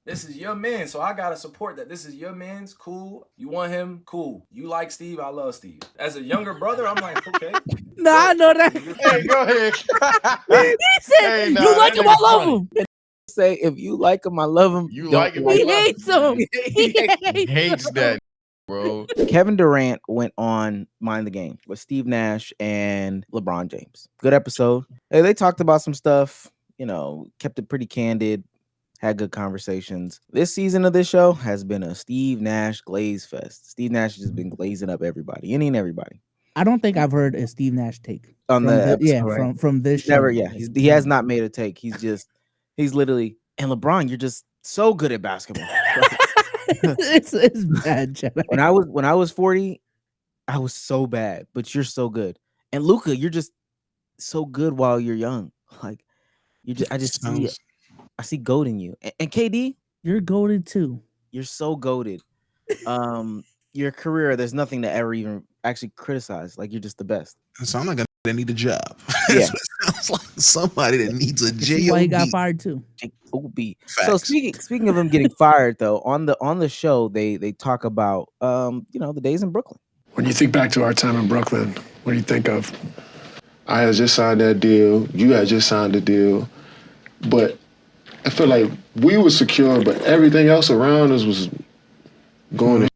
This is your man, so I gotta support that. This is your man's cool. You want him, cool. You like Steve, I love Steve. As a younger brother, I'm like, okay, Nah, I know that. Hey, go ahead. He said, Hey, "You nah, like that him, I nigga love funny. him." Say if you like him, I love him. You Don't like him, like He you love hates him. him. He He hates him. that, bro. Kevin Durant went on Mind the Game with Steve Nash and LeBron James. Good episode. Hey, they talked about some stuff, kept it pretty candid, had good conversations. This season of this show has been a Steve Nash glaze fest. Steve Nash has just been glazing up everybody, any and everybody. I don't think I've heard a Steve Nash take On the episode, right? from this show. Never, yeah. He has not made a take. He's literally, and LeBron, you're just so good at basketball. it's bad, Chad. When I was 40, I was so bad, but you're so good. And Luka, you're just so good while you're young. Like I just see it. I see goat in you. And KD, You're goated too. you're so goated. Your career, there's nothing to ever even actually criticize. Like you're just the best. So I'm not gonna need a job. Yeah. Sounds like somebody that needs a This is why he got job. fired too. J-O-B. So speaking of him getting fired though, on the show they talk about the days in Brooklyn. When you think back to our time in Brooklyn, what do you think of? I had just signed that deal. You had just signed the deal. But I feel like we were secure, but everything else around us was going to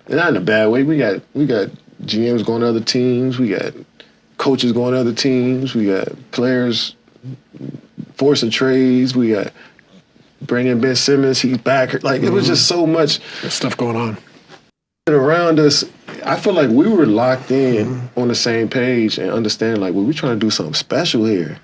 not in a bad way. We got GMs going to other teams. We got coaches going to other teams. We got players forcing trades. We got bringing Ben Simmons. He's back. Like, it was just so much stuff going on. Around us, I feel like we were locked in on the same page and understand, like, well, we're trying to do something special here.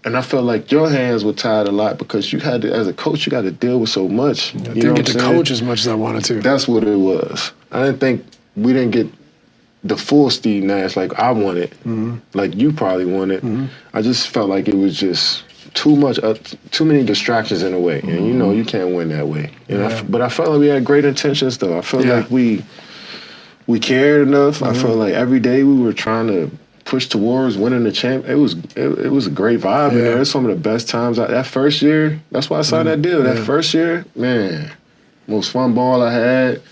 And I felt like your hands were tied a lot because you had to, as a coach, you got to deal with so much. I didn't get to coach as much as I wanted to. That's what it was. I didn't think we didn't get the full Steve Nash like I wanted, like you probably wanted. I just felt like it was just too much, too many distractions in a way, and you can't win that way. But I felt like we had great intentions, though. I felt like we cared enough. I felt like every day we were trying to push towards winning the champ. It was a great vibe in there. It's some of the best times. That first year, that's why I signed that deal. That first year, man, most fun ball I had.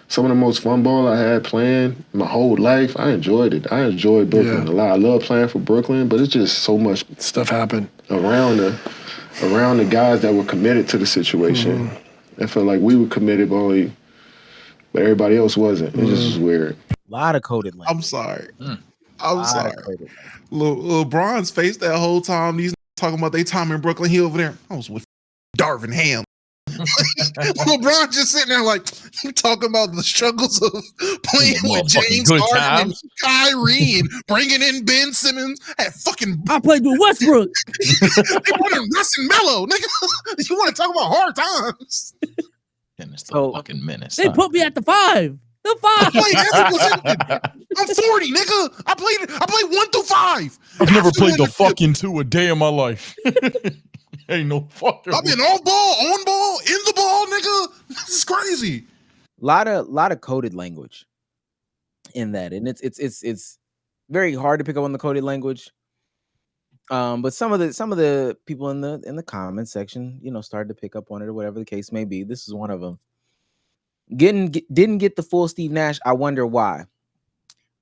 Some of the most fun ball I had playing my whole life. I enjoyed it. I enjoyed Brooklyn a lot. I love playing for Brooklyn, but it's just so much stuff happened around the guys that were committed to the situation. I felt like we were committed, but everybody else wasn't. It just was weird. A lot of coded language. I'm sorry. I'm sorry. LeBron's face that whole time. These talking about they time in Brooklyn. He over there. I was with Darvin Ham. LeBron just sitting there like, you talking about the struggles of playing with James Harden and Kyrie and bringing in Ben Simmons. I played with Westbrook. They wanted Russ and Melo. Nigga, you want to talk about hard times? And it's the fucking menace. They put me at the 5. The 5. I'm 40, nigga. I played 1 through 5. I've never played the fucking 2 a day in my life. Ain't no fucking. I've been off ball, on ball, in the ball, nigga. This is crazy. Lot of coded language in that, and it's very hard to pick up on the coded language. But some of the people in the comment section, started to pick up on it or whatever the case may be. This is one of them. Didn't get the full Steve Nash. I wonder why.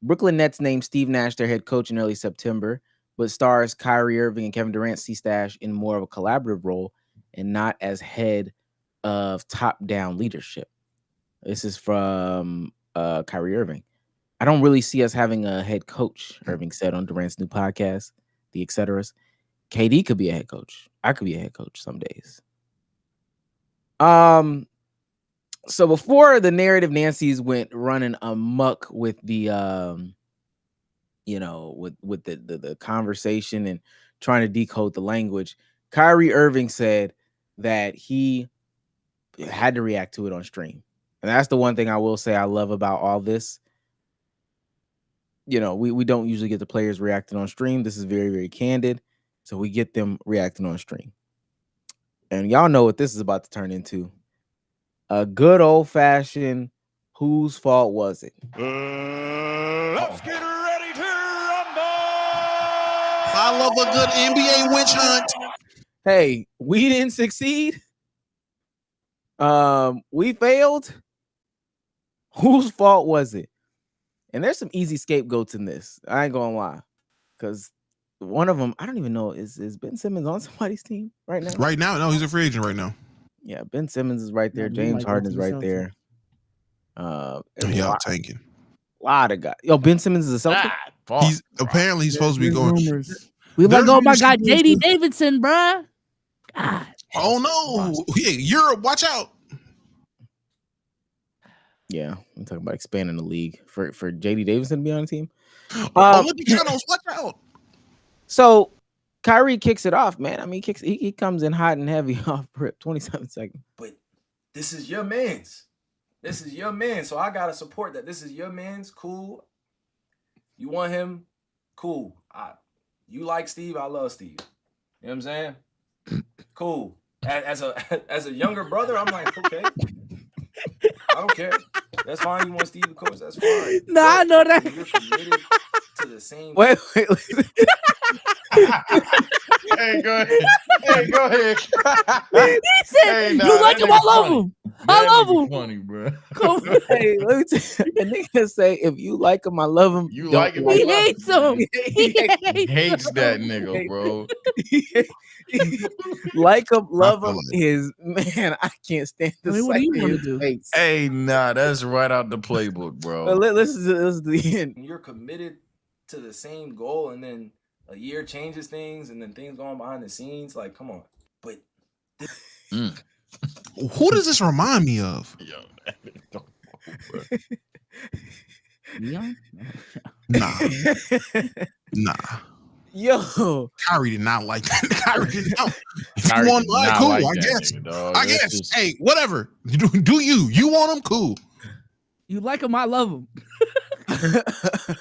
Brooklyn Nets named Steve Nash their head coach in early September, but stars Kyrie Irving and Kevin Durant see Stash in more of a collaborative role and not as head of top-down leadership. This is from Kyrie Irving. I don't really see us having a head coach, Irving said on Durant's new podcast, The Etceteras. KD could be a head coach. I could be a head coach some days. So before the narrative Nancy's went running amok with the with the conversation and trying to decode the language, Kyrie Irving said that he had to react to it on stream. And that's the one thing I will say I love about all this. We don't usually get the players reacting on stream. This is very, very candid. So we get them reacting on stream. And y'all know what this is about to turn into. A good old-fashioned whose fault was it? Let's get ready to rumble! I love a good NBA witch hunt. Hey, we didn't succeed. We failed. Whose fault was it? And there's some easy scapegoats in this. I ain't gonna lie, because one of them, I don't even know, is Ben Simmons on somebody's team right now? Right now, no, he's a free agent right now. Yeah, Ben Simmons is right there. Yeah, James like Harden is right Celtics. there. Y'all tanking. Lot of guys. Yo, Ben Simmons is a Celtic. He's apparently he's supposed to be There's going. rumors. We let There's go of my rumors guy he's supposed JD to- Davidson, bruh. God. Oh no! Yeah, Europe, watch out. Yeah, I'm talking about expanding the league for JD Davidson to be on the team. Olympic Shadows, watch out. So Kyrie kicks it off, man. I mean, he comes in hot and heavy off rip, 27 seconds. But this is your man's. This is your man. So I gotta support that. This is your man's. Cool. You want him? Cool. You like Steve, I love Steve. You know what I'm saying? Cool. As a younger brother, I'm like, okay. I don't care. That's fine. You want Steve to coach? That's fine. Nah, I know that. You're committed to the same. Wait. Hey, go ahead. Hey, go ahead. He said, Nah, you like that him, I nigga love funny. him. I love him. Funny, bro. Come Hey, let me tell you, a nigga say, if you like him, I love him. You Don't like him, He I love hates him. him. He Hates that nigga, bro. Like him, love I feel him like- is, man, I can't stand the I mean, what do you sight of wanna his do? face. Hey, nah, that's right out the playbook, bro. But listen to the end. You're committed to the same goal, and then a year changes things, and then things going behind the scenes. Like, come on. But Who does this remind me of? Yo, that nigga don't know, bro. Yeah. Nah. Yo, Kyrie did not like that. Kyrie did not. If Kyrie you want, did not cool. like I that guess. nigga, dog. I That's guess. just- Hey, whatever. Do you? You want him? Cool. You like him, I love him.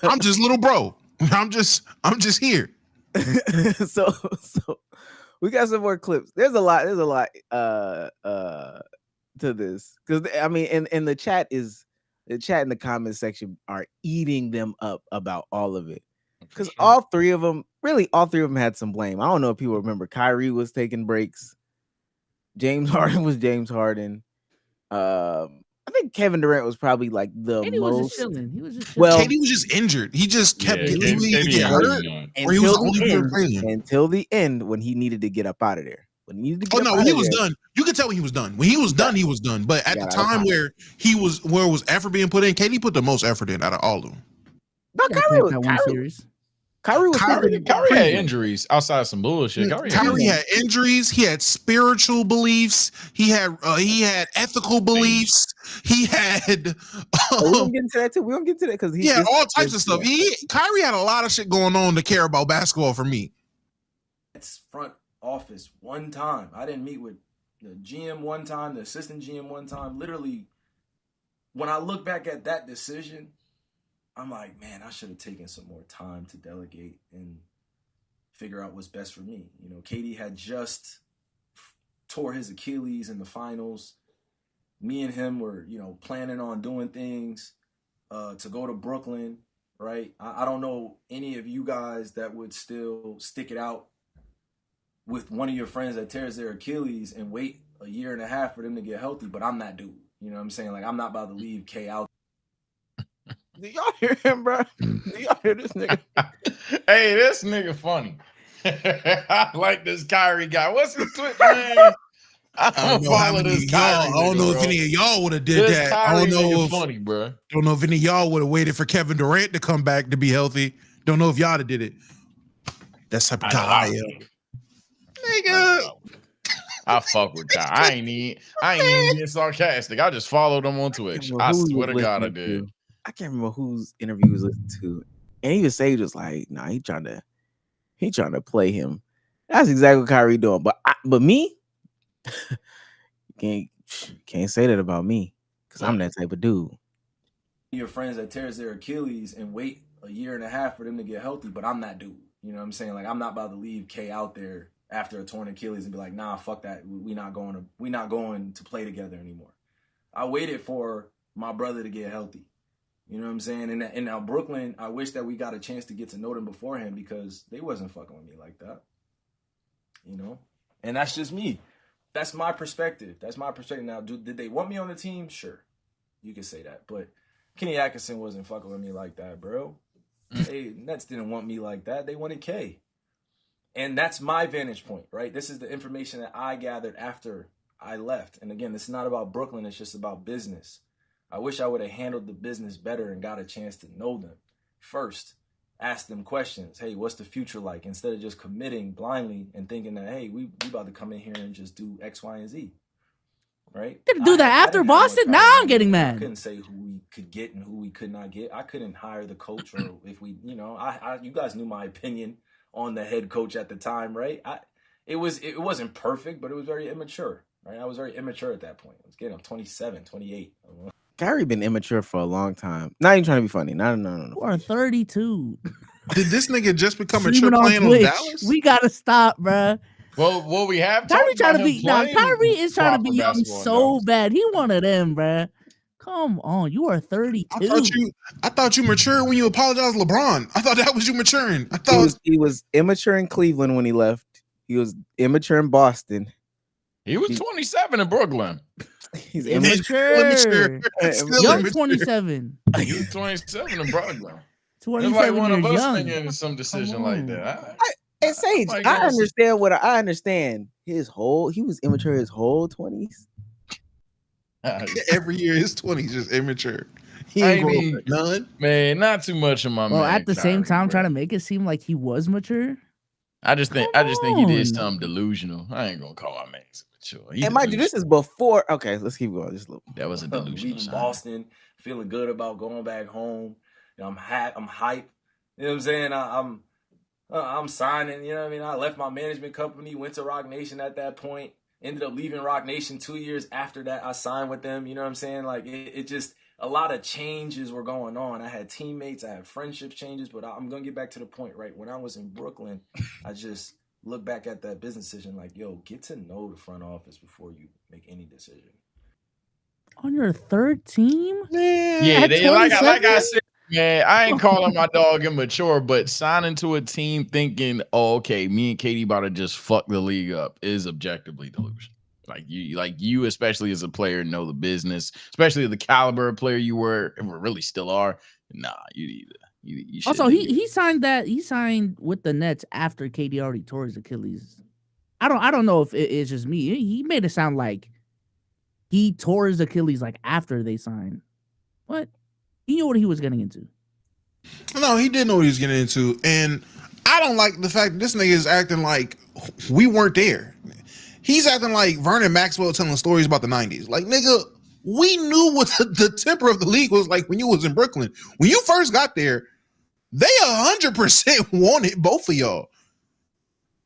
I'm just little bro. I'm just here. so we got some more clips. There's a lot to this, because I mean, in the chat in the comment section are eating them up about all of it, because all three of them had some blame. I don't know if people remember. Kyrie was taking breaks. James Harden was James Harden. I think Kevin Durant was probably like the And he was just most. chilling. He was just chilling. Well, KD was just injured. He just kept Yeah, getting KD get ain't hurt, really none. or he was the only until player the playing. end, until the end when he needed to get up out of there. When he needed to Oh get no, up when out he of was there. done, you could tell when he was done. When he was done, he was done. But at Yeah, the that was time fine. where it was effort being put in, KD put the most effort in out of all of them. No, He got that one series. Kyrie was Kyrie Kyrie had injuries outside some bullshit. Kyrie had injuries. He had spiritual beliefs. He had ethical beliefs. He had we don't get into that too. We don't get into that because he had all types of stuff. Kyrie had a lot of shit going on to care about basketball for me. it's front office one time. I didn't meet with the GM one time, the assistant GM one time. Literally, when I look back at that decision, I'm like, man, I should have taken some more time to delegate and figure out what's best for me. You know, KD had just tore his Achilles in the finals. Me and him were, planning on doing things to go to Brooklyn, right? I don't know any of you guys that would still stick it out with one of your friends that tears their Achilles and wait a year and a half for them to get healthy, but I'm that dude. You know what I'm saying? Like, I'm not about to leave K out. Do y'all hear him, bro? Do y'all hear this nigga? Hey, this nigga funny. I like this Kyrie guy. What's his Twitter name? I don't know how many of y'all. I don't know if any of y'all would have did This that. I Kyrie don't know nigga if funny, bro. don't know if any of y'all would have waited for Kevin Durant to come back to be healthy. Don't know if y'all would have did it. That's the type of guy I am. Nigga. I fuck with y'all. I ain't even being sarcastic. I just followed them on Twitch. I swear to God, I did. I can't remember whose interview he was listening to, and even Sage was like, "Nah, he trying to play him." That's exactly what Kyrie doing. But me, can't say that about me because I'm that type of dude. Your friends that tears their Achilles and wait a year and a half for them to get healthy, but I'm that dude. You know what I'm saying? Like, I'm not about to leave K out there after a torn Achilles and be like, nah, fuck that. We not going to play together anymore. I waited for my brother to get healthy. You know what I'm saying? And now Brooklyn, I wish that we got a chance to get to know them beforehand because they wasn't fucking with me like that. You know? And that's just me. That's my perspective. Now, did they want me on the team? Sure, you can say that. But Kenny Atkinson wasn't fucking with me like that, bro. Nets didn't want me like that. They wanted K. And that's my vantage point, right? This is the information that I gathered after I left. And again, it's not about Brooklyn. It's just about business. I wish I would have handled the business better and got a chance to know them first. Ask them questions. Hey, what's the future like? Instead of just committing blindly and thinking that, hey, we about to come in here and just do X, Y, and Z. Right? Didn't do that after Boston? Now I'm getting mad. I couldn't say who we could get and who we could not get. I couldn't hire the coach, or if we, you guys knew my opinion on the head coach at the time, right? It wasn't perfect, but it was very immature, right? I was very immature at that point. I'm 27, 28. Kyrie been immature for a long time. Not even trying to be funny. No. You are 32. Did this nigga just become mature playing on Dallas? We gotta stop, bro. Well, we have Kyrie trying to be Kyrie is trying to be young so bad. He one of them, bro. Come on, you are 32. I thought you matured when you apologized to LeBron. I thought that was you maturing. I thought he was immature in Cleveland when he left. He was immature in Boston. He was 27 in Brooklyn. He's immature. Young 27. He was 27 in Brooklyn. 27 it's like one of us young. thinking some decision like that. And Sage, I understand his whole. He was immature his whole 20s. Every year his 20s just immature. He I ain't mean, none. Man, not too much of my man. Well, at the same time, bro. trying to make it seem like he was mature. I just think he did something delusional. I ain't gonna call my man mature. And mind you, this is before. Okay, let's keep going. Just a little. That was a delusional. Leaving Boston, feeling good about going back home. I'm hyped. You know what I'm saying? I'm signing. You know what I mean? I left my management company, went to Rock Nation at that point. Ended up leaving Rock Nation 2 years after that. I signed with them. You know what I'm saying? Like it just a lot of changes were going on. I had teammates, I had friendship changes, but I'm gonna get back to the point, right? When I was in Brooklyn, I just look back at that business decision like, yo, get to know the front office before you make any decision. On your third team? Yeah, they like I said, man, I ain't calling my dog immature, but signing to a team thinking, oh, okay, me and Katie about to just fuck the league up is objectively delusional. Like you, especially as a player, know the business, especially the caliber of player you were really still are. Nah, you also, he signed with the Nets after KD already tore his Achilles. I don't know if it's just me. He made it sound like he tore his Achilles like after they signed. What? He knew what he was getting into. No, he did know what he was getting into. And I don't like the fact that this nigga is acting like we weren't there. He's acting like Vernon Maxwell telling stories about the 90s. Like, nigga, we knew what the temper of the league was like when you was in Brooklyn. When you first got there, they 100% wanted both of y'all.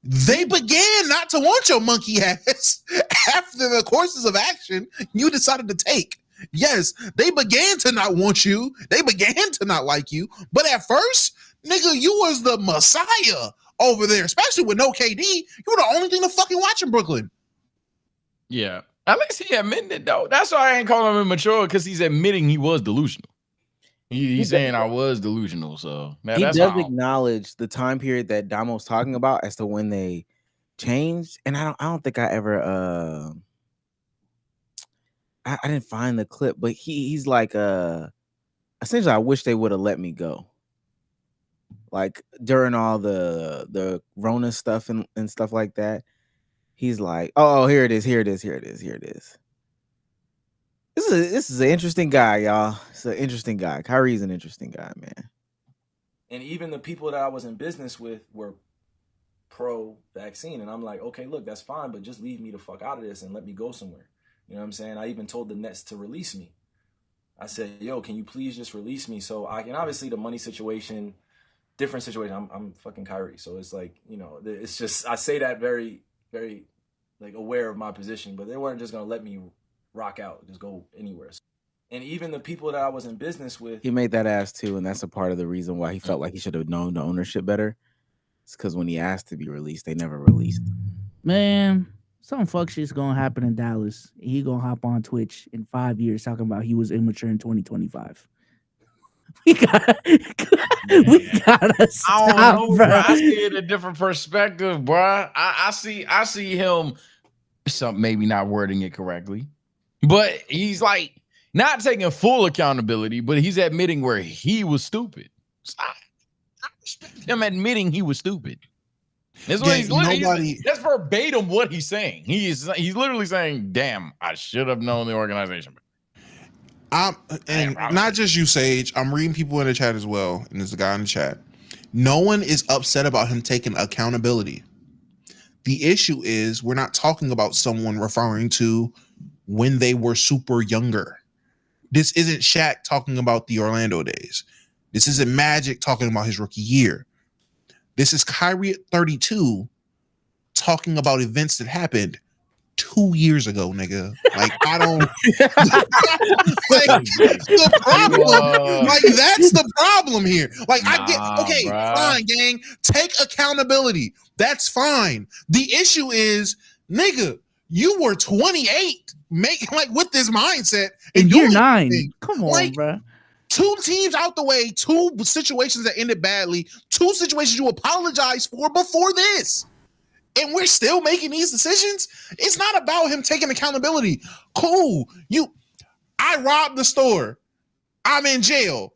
They began not to want your monkey ass after the courses of action you decided to take. Yes, they began to not want you. They began to not like you. But at first, nigga, you was the messiah over there, especially with no KD. You were the only thing to fucking watch in Brooklyn. Yeah. At least he admitted it, though. That's why I ain't calling him immature, because he's admitting he was delusional. He's saying I was delusional. So man, he does acknowledge the time period that Damo's talking about as to when they changed. And I don't think I ever I didn't find the clip, but he's like essentially I wish they would have let me go. Like during all the Rona stuff and stuff like that. He's like, oh, here it is. This is an interesting guy, y'all. It's an interesting guy. Kyrie's an interesting guy, man. And even the people that I was in business with were pro-vaccine. And I'm like, okay, look, that's fine, but just leave me the fuck out of this and let me go somewhere. You know what I'm saying? I even told the Nets to release me. I said, yo, can you please just release me so I can, obviously the money situation, different situation. I'm fucking Kyrie. So it's like, you know, it's just, I say that very, very like aware of my position, but they weren't just going to let me rock out, just go anywhere. And even the people that I was in business with. He made that ass too. And that's a part of the reason why he felt like he should have known the ownership better. It's because when he asked to be released, they never released him. Man, some fuck shit's gonna happen in Dallas. He gonna hop on Twitch in 5 years talking about he was immature in 2025 We gotta stop, I don't know, bro. I see it a different perspective, bro. I see him Some maybe not wording it correctly, but he's like not taking full accountability, but he's admitting where he was stupid. So I respect him admitting he was stupid. That's what that's verbatim what he's saying. He's literally saying, "Damn, I should have known the organization." And not just you, Sage. I'm reading people in the chat as well, and there's a guy in the chat. No one is upset about him taking accountability. The issue is we're not talking about someone referring to when they were super younger. This isn't Shaq talking about the Orlando days. This isn't Magic talking about his rookie year. This is Kyrie at 32 talking about events that happened 2 years ago, nigga. Like, I don't like the problem. Like, that's the problem here. Like, I get okay, fine, gang. Take accountability. That's fine. The issue is, nigga, you were 28, with this mindset in year 9. Come on, like, bro. 2 teams out the way, 2 situations that ended badly, 2 situations you apologized for before this. And we're still making these decisions. It's not about him taking accountability. Cool. I robbed the store. I'm in jail.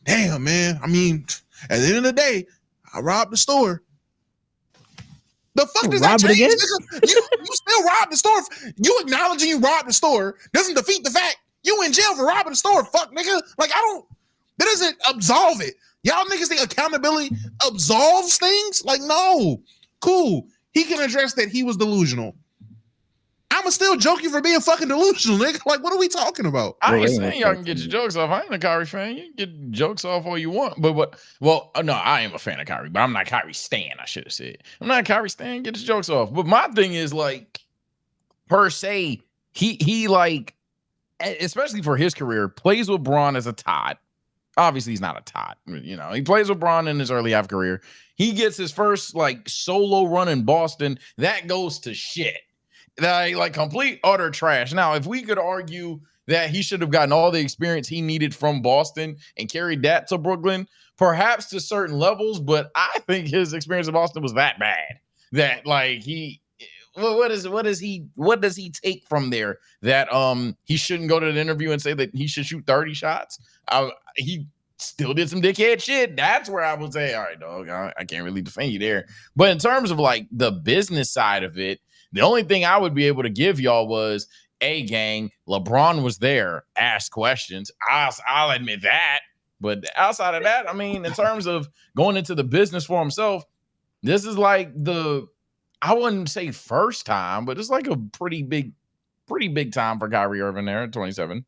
Damn, man. I mean, at the end of the day, I robbed the store. The fuck does that change? You still robbed the store. You acknowledging you robbed the store doesn't defeat the fact you in jail for robbing the store. Fuck, nigga. Like, that doesn't absolve it. Y'all niggas think accountability absolves things? Like, no. Cool. He can address that he was delusional. I'ma still joke you for being fucking delusional, nigga. Like, what are we talking about? I ain't saying y'all can get your jokes off. I ain't a Kyrie fan. You can get jokes off all you want. But no, I am a fan of Kyrie, but I'm not Kyrie stan, I should have said. I'm not Kyrie stan, get your jokes off. But my thing is, like, per se, he like, especially for his career, plays with Braun as a tot. Obviously, he's not a tot. You know, he plays with Braun in his early half career. He gets his first like solo run in Boston. That goes to shit. Like complete utter trash. Now, if we could argue that he should have gotten all the experience he needed from Boston and carried that to Brooklyn, perhaps to certain levels, but I think his experience in Boston was that bad that like what does he take from there that he shouldn't go to the interview and say that he should shoot 30 shots? He still did some dickhead shit. That's where I would say, all right, dog, I can't really defend you there. But in terms of like the business side of it, the only thing I would be able to give y'all was, hey, gang, LeBron was there, asked questions. I'll admit that. But outside of that, I mean, in terms of going into the business for himself, this is like I wouldn't say first time, but it's like a pretty big time for Kyrie Irving there at 27.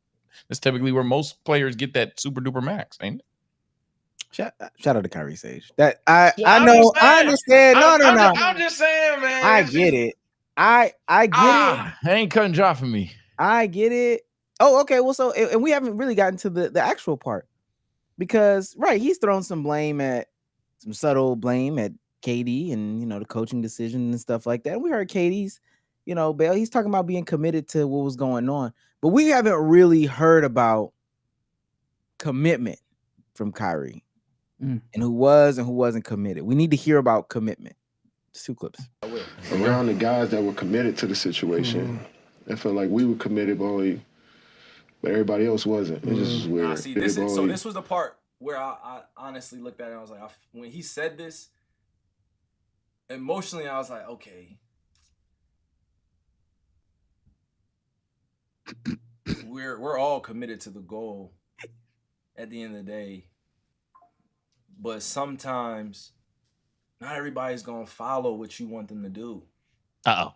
That's typically where most players get that super duper max, ain't it? Shout out to Kyrie Sage. That I know, I understand. No. I'm just saying, man. I get it. I get it. Ain't cutting drop for me. I get it. Oh, okay. Well, so and we haven't really gotten to the actual part because he's thrown some subtle blame at KD and the coaching decision and stuff like that. And we heard KD's, Bale. He's talking about being committed to what was going on, but we haven't really heard about commitment from Kyrie and who was and who wasn't committed. We need to hear about commitment. Just 2 clips. Around the guys that were committed to the situation, I felt like we were committed, but everybody else wasn't. It just was weird. See, this was the part where I honestly looked at it and I was like, when he said this, emotionally, I was like, okay, we're all committed to the goal at the end of the day, but sometimes not everybody's gonna follow what you want them to do. I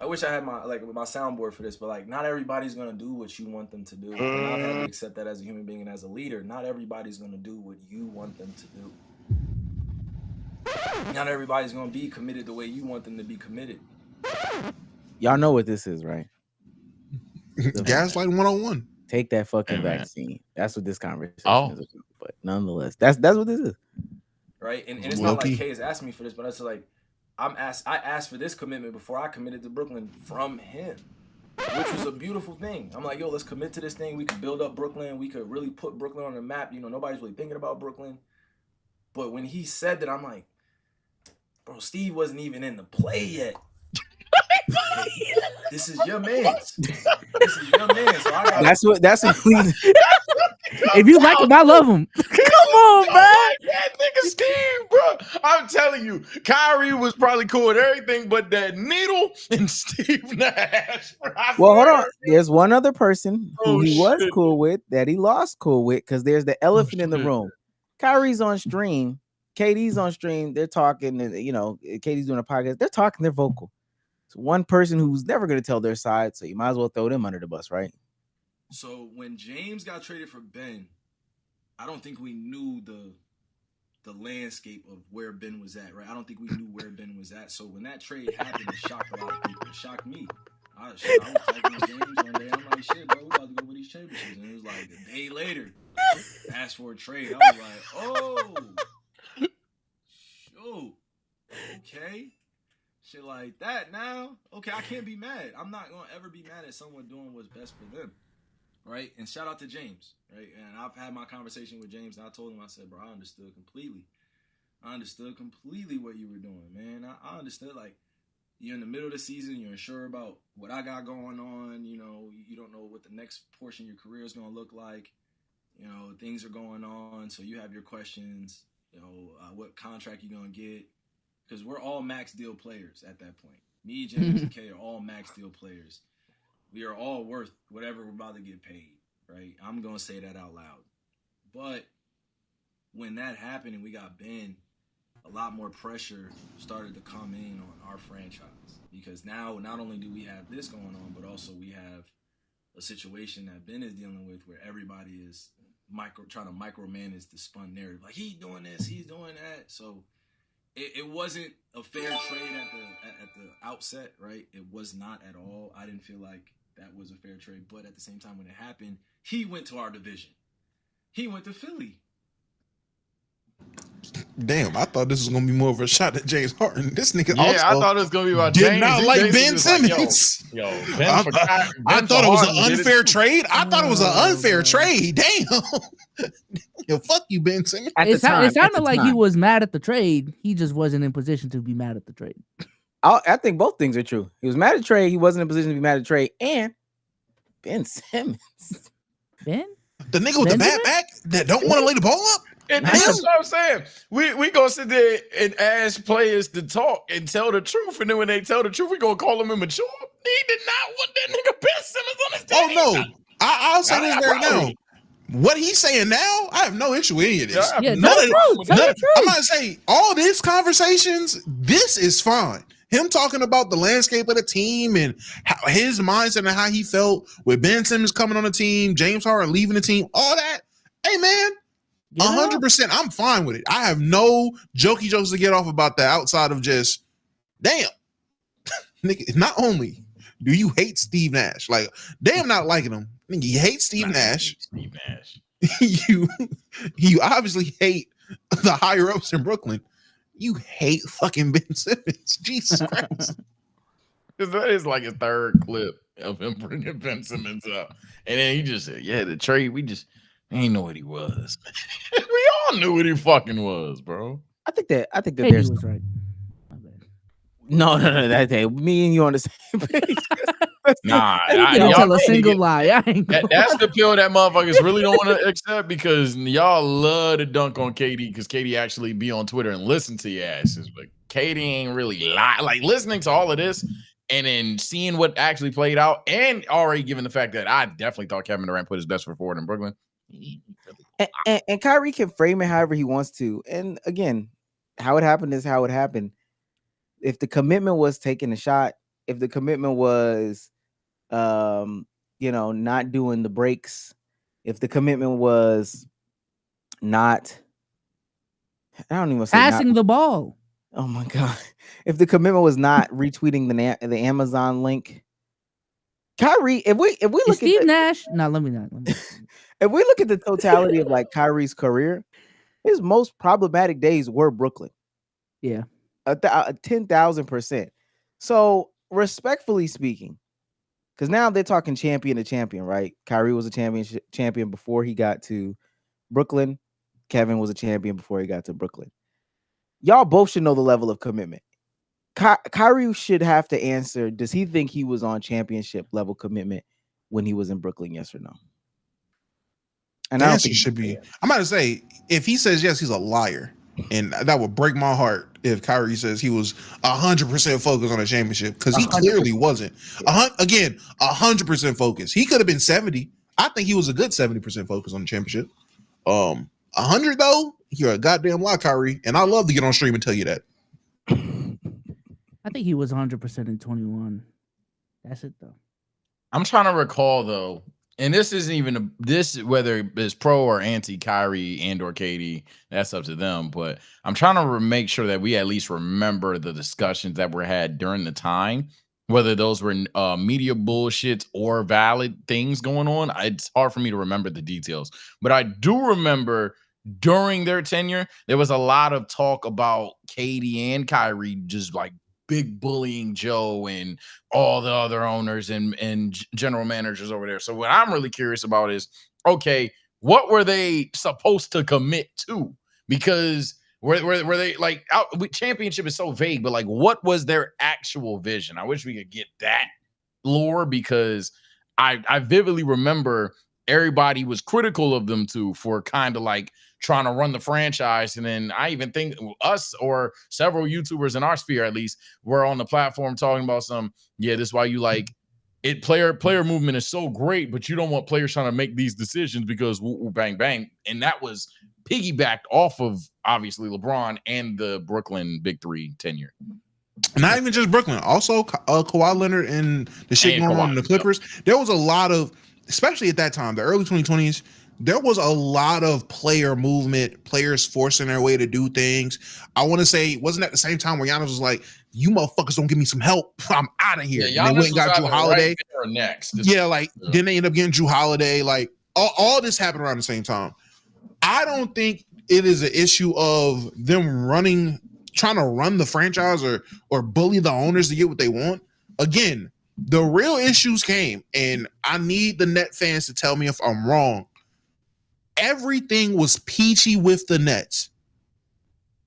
wish I had my soundboard for this, but not everybody's gonna do what you want them to do. And I've had to accept that as a human being and as a leader. Not everybody's gonna do what you want them to do. Not everybody's gonna be committed the way you want them to be committed. Y'all know what this is, right? Gaslight 101. Take that fucking vaccine. That's what this conversation is. But nonetheless, that's what this is. Right? And it's not like Kay has asked me for this, but it's like I asked for this commitment before I committed to Brooklyn from him, which was a beautiful thing. I'm like, yo, let's commit to this thing. We could build up Brooklyn. We could really put Brooklyn on the map. Nobody's really thinking about Brooklyn. But when he said that, I'm like, bro, Steve wasn't even in the play yet. This is your man's. This is your man. So I got that's what Cleveland. If you like him, I love him. Come on, man. That nigga Steve, bro. I'm telling you, Kyrie was probably cool with everything but that needle and Steve Nash. Well, hold on. There's one other person who he was shit. cool with that he lost cool with because there's the elephant in the room. Kyrie's on stream. KD's on stream. They're talking, and KD's doing a podcast. They're talking. They're vocal. It's one person who's never going to tell their side, so you might as well throw them under the bus, right? So when James got traded for Ben, I don't think we knew the landscape of where Ben was at, right? I don't think we knew where Ben was at. So when that trade happened, it shocked a lot of people. It shocked me. I was talking to James one day. I'm like, shit, bro, we about to go win these championships. And it was like a day later, asked for a trade. I was like, oh, shoot, okay. Shit like that now. Okay, I can't be mad. I'm not going to ever be mad at someone doing what's best for them. Right? And shout out to James. Right? And I've had my conversation with James, and I told him, I said, bro, I understood completely. I understood completely what you were doing, man. I understood, like, you're in the middle of the season, you're unsure about what I got going on, you don't know what the next portion of your career is going to look like. Things are going on, so you have your questions, what contract you're going to get. Because we're all max deal players at that point. Me, James, and K are all max deal players. We are all worth whatever we're about to get paid, right? I'm going to say that out loud. But when that happened and we got Ben, a lot more pressure started to come in on our franchise. Because now not only do we have this going on, but also we have a situation that Ben is dealing with where everybody is trying to micromanage the spun narrative. Like, he's doing this, he's doing that. So it wasn't a fair trade at the outset, right? It was not at all. I didn't feel like that was a fair trade. But at the same time, when it happened, he went to our division. He went to Philly. Damn, I thought this was gonna be more of a shot at James Harden. This nigga I thought it was gonna be about James. Did not like Ben Simmons. Ben I thought it was an unfair trade. I thought it was an unfair trade. Damn. Yo, fuck you, Ben Simmons. It sounded like he was mad at the trade. He just wasn't in position to be mad at the trade. I think both things are true. He was mad at the trade. He wasn't in a position to be mad at the trade. And Ben Simmons. Ben? The nigga with the bad back that don't want to lay the ball up? And that's what I'm saying. We gonna sit there and ask players to talk and tell the truth, and then when they tell the truth, we gonna call them immature. He did not want that nigga Ben Simmons on his team. Oh no, I'll say this right now. What he's saying now, I have no issue with any of this. Yeah, I'm not saying all these conversations. This is fine. Him talking about the landscape of the team and how his mindset and how he felt with Ben Simmons coming on the team, James Harden leaving the team, all that. Hey man. 100%, I'm fine with it. I have no jokey jokes to get off about that outside of just, damn, nigga, not only do you hate Steve Nash, like, damn not liking him, nigga, you hate Steve Nash. you obviously hate the higher ups in Brooklyn. You hate fucking Ben Simmons. Jesus Christ. That is like a third clip of him bringing Ben Simmons up. And then he just said, yeah, the trade, we ain't know what he was. We all knew what he fucking was, bro. I think that Hey, there's he was right. no. That me and you on the same page. Nah, y'all tell a single lie. That's the pill that motherfuckers really don't want to accept because y'all love to dunk on KD because KD actually be on Twitter and listen to your asses, but KD ain't really lie. Like listening to all of this and then seeing what actually played out, and already given the fact that I definitely thought Kevin Durant put his best foot forward in Brooklyn. And Kyrie can frame it however he wants to. And again, how it happened is how it happened. If the commitment was taking a shot, if the commitment was, not doing the breaks, if the commitment was not, I don't even say passing the ball. Oh my God. If the commitment was not retweeting the Amazon link, Kyrie, if we look Steve at Nash, no, let me not. If we look at the totality of like Kyrie's career, his most problematic days were Brooklyn. Yeah. 10,000%. So respectfully speaking, because now they're talking champion to champion, right? Kyrie was a champion before he got to Brooklyn. Kevin was a champion before he got to Brooklyn. Y'all both should know the level of commitment. Kyrie should have to answer. Does he think he was on championship level commitment when he was in Brooklyn? Yes or no? And The I don't answer think should be. I'm about to say, if he says yes, he's a liar, and that would break my heart if Kyrie says he was 100% focused on a championship, because he clearly wasn't. 100% focused. He could have been 70. I think he was a good 70% focused on the championship. 100 though, you're a goddamn lie, Kyrie, and I love to get on stream and tell you that. I think he was 100% in 21. That's it though. I'm trying to recall though, and this isn't even whether it's pro or anti Kyrie and or KD, that's up to them. But I'm trying to make sure that we at least remember the discussions that were had during the time, whether those were media bullshits or valid things going on. It's hard for me to remember the details, but I do remember during their tenure, there was a lot of talk about KD and Kyrie just like big bullying Joe and all the other owners and general managers over there. So what I'm really curious about is, okay, what were they supposed to commit to? Because were they like championship is so vague, but like what was their actual vision? I wish we could get that lore, because I vividly remember everybody was critical of them too for kind of like trying to run the franchise. And then I even think us or several YouTubers in our sphere, at least, were on the platform talking about this is why you like it. Player movement is so great, but you don't want players trying to make these decisions because bang, bang. And that was piggybacked off of obviously LeBron and the Brooklyn Big Three tenure. Not even just Brooklyn, also Kawhi Leonard and the shit going on in the Clippers. There was a lot of, especially at that time, the early 2020s, there was a lot of player movement, players forcing their way to do things. I want to say, wasn't at the same time where Giannis was like, "You motherfuckers don't give me some help, I'm out of here." Yeah, and they went and got Drew Holiday. Right next. Then they end up getting Drew Holiday. Like all this happened around the same time. I don't think it is an issue of them trying to run the franchise or bully the owners to get what they want. Again, the real issues came, and I need the net fans to tell me if I'm wrong. Everything was peachy with the Nets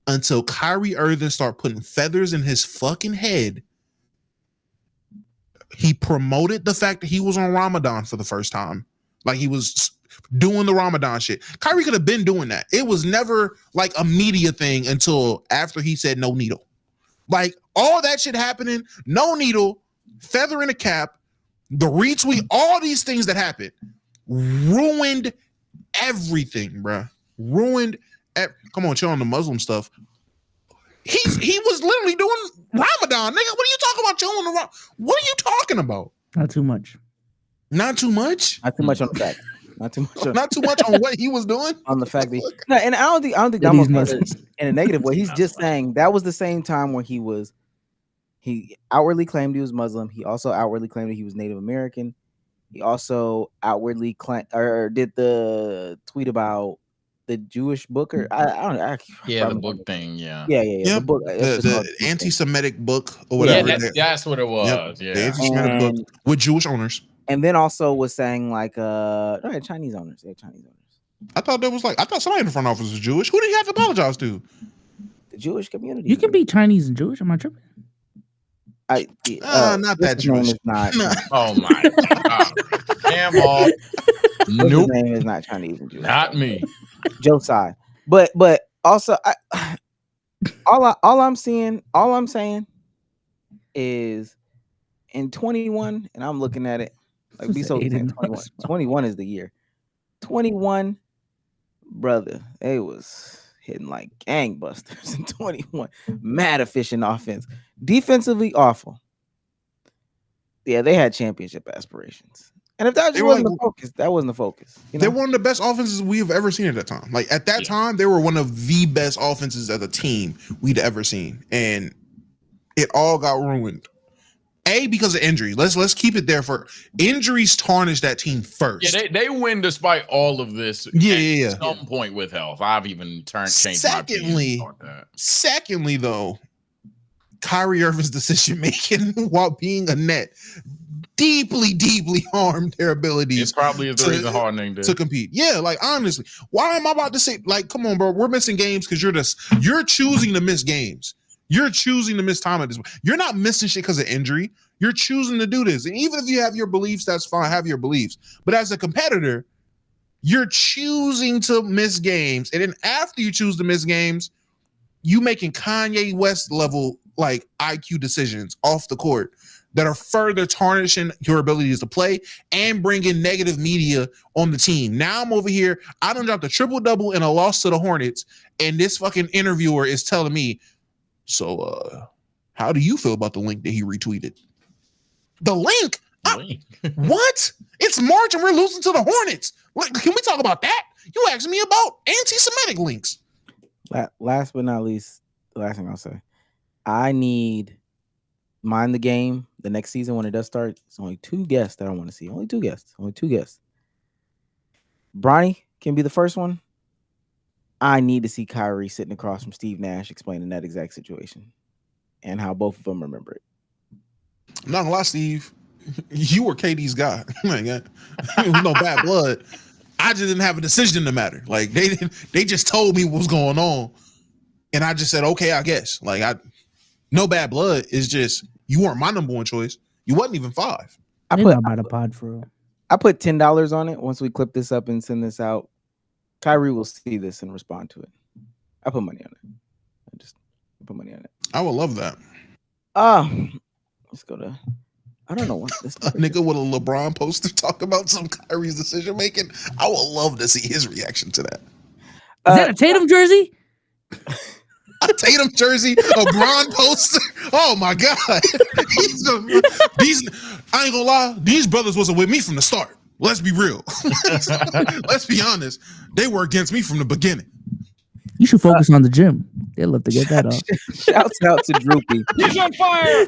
until Kyrie Irving started putting feathers in his fucking head. He promoted the fact that he was on Ramadan for the first time. Like he was doing the Ramadan shit. Kyrie could have been doing that. It was never like a media thing until after he said no needle. Like all that shit happening, no needle, feather in a cap, the retweet, all these things that happened ruined everything, bruh. Come on, chill on the Muslim stuff. He was literally doing Ramadan, nigga. What are you talking about? Chilling the What are you talking about? Not too much. Not too much on the fact. Not too much on what he was doing. On the fact that and I don't think Damo in a negative way. He's just saying that was the same time when he outwardly claimed he was Muslim. He also outwardly claimed that he was Native American. He also outwardly did the tweet about the Jewish book, or I don't know. The book thing, yeah. The book, the anti-Semitic book or whatever. Yeah, that's what it was. Yep. The anti-Semitic book with Jewish owners. And then also was saying like Chinese owners. They had Chinese owners. I thought somebody in the front office was Jewish. Who did he have to apologize to? The Jewish community. You can be Chinese and Jewish. Am I tripping? Not that Jewish. Not. Oh my God. Damn all. Nope. His name is not Chinese and Jewish. Not me. Josiah. But also all I'm saying is in 21, and I'm looking at it like be so 21 is the year. 21, brother, they was hitting like gangbusters in 21. Mad efficient offense. Defensively awful. Yeah, they had championship aspirations. And if that wasn't the focus, that wasn't the focus. They're one of the best offenses we've ever seen at that time. Like at that time, they were one of the best offenses as a team we'd ever seen. And it all got ruined. Because of injuries. Let's keep it there for injuries tarnished that team first. Yeah, they win despite all of this. Yeah. At some point with health. I've even changed my opinion. Secondly, though, Kyrie Irving's decision making while being a net deeply to their abilities. It probably is the reason Hardening did to compete. Yeah, like honestly, why am I about to say like, come on, bro? We're missing games because you're choosing to miss games. You're choosing to miss time at this point. You're not missing shit because of injury. You're choosing to do this. And even if you have your beliefs, that's fine. Have your beliefs. But as a competitor, you're choosing to miss games. And then after you choose to miss games, you making Kanye West level like IQ decisions off the court that are further tarnishing your abilities to play and bringing negative media on the team. Now I'm over here. I done dropped a triple-double and a loss to the Hornets, and this fucking interviewer is telling me, so how do you feel about the link that he retweeted? The link? What? It's March and we're losing to the Hornets. Can we talk about that? You asked me about anti-Semitic links. Last but not least, the last thing I'll say, I need Mind the Game the next season when it does start. It's only 2 guests that I want to see. Only 2 guests. Bronny can be the first one. I need to see Kyrie sitting across from Steve Nash explaining that exact situation and how both of them remember it. I'm not gonna lie, Steve. You were KD's guy. It was no bad blood. I just didn't have a decision in the matter. Like they just told me what was going on, and I just said, okay, I guess. No bad blood. It's just you weren't my number one choice. You wasn't even 5. I put about a pod for real. I put $10 on it. Once we clip this up and send this out, Kyrie will see this and respond to it. I put money on it. I put money on it. I would love that. Let's go to. I don't know what this a nigga with a LeBron poster talk about some Kyrie's decision making. I would love to see his reaction to that. Is that a Tatum jersey? A Tatum jersey, a Bron poster. Oh my god! I ain't gonna lie. These brothers wasn't with me from the start. Let's be real. Let's be honest. They were against me from the beginning. You should focus on the gym. They'd love to get that off. Shouts out to Droopy. He's on fire.